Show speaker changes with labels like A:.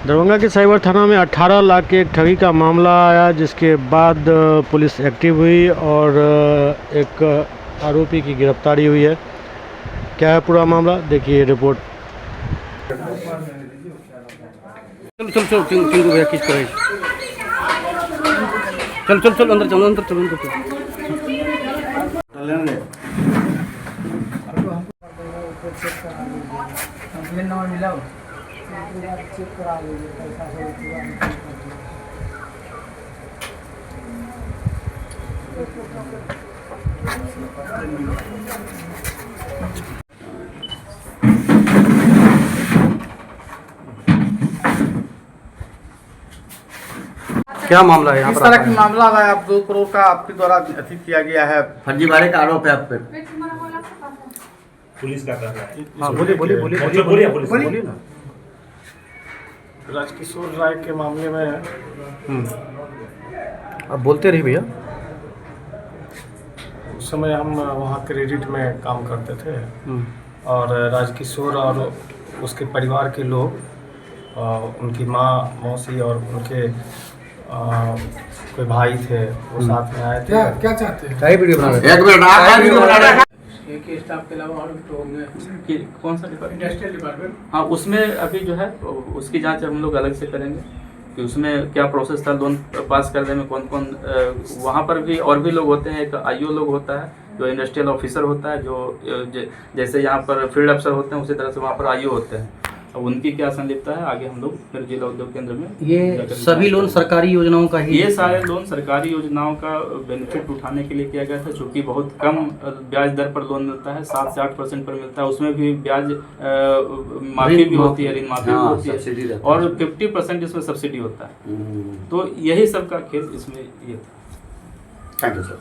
A: दरभंगा के साइबर थाना में 18 लाख के एक ठगी का मामला आया, जिसके बाद पुलिस एक्टिव हुई और एक आरोपी की गिरफ्तारी हुई है। क्या है पूरा मामला, देखिए रिपोर्ट।
B: चल चल चल किनको भैया किस करे चल चल चल अंदर चलो अंदर चलो अंदर चलो क्या मामला है यहाँ
C: इस
B: पर?
C: तरह की मामला है, आप 2 करोड़ का आपके द्वारा अधिक किया गया है।
D: फर्जीवाड़े का आरोप है आप पे।
E: पुलिस का कहना है।
B: हाँ बोलिए बोलिए बोलिए
E: बोलिए
B: ना।
C: राजकिशोर राय के मामले में
B: आप बोलते रहिए भैया।
C: उस समय हम वहाँ क्रेडिट में काम करते थे और राजकिशोर और उसके परिवार के लोग, उनकी माँ, मौसी और उनके कोई भाई थे, वो साथ में आए थे।
F: क्या चाहते हैं?
B: क्या वीडियो बना रहे
D: एक मिनट
F: एक ही स्टाफ के अलावा और भी होंगे।
G: कि कौन सा डिपार्टमेंट?
F: Industrial department.
G: हाँ, उसमें अभी जो है उसकी जांच हम लोग अलग से करेंगे कि उसमें क्या प्रोसेस था लोन पास करने में, कौन कौन वहाँ पर भी और भी लोग होते हैं। एक आईओ लोग होता है जो इंडस्ट्रियल ऑफिसर होता है, जो जैसे यहाँ पर फील्ड अफसर होते हैं उसी तरह से वहाँ पर आईओ होते हैं। अब उनकी क्या संलिप्तता है आगे हम लोग फिर जिला उद्योग केंद्र में
B: ये सभी लोन सरकारी योजनाओं का ही?
G: ये सारे लोन सरकारी योजनाओं का बेनिफिट उठाने के लिए किया गया था, चूँकि बहुत कम ब्याज दर पर लोन मिलता है, 7 से 8% पर मिलता है। उसमें भी ब्याज माफी भी होती है, ऋण माफी भी होती है और 50% इसमें सब्सिडी होता है। तो यही सब का खेल इसमें ये था।
D: Thank you sir.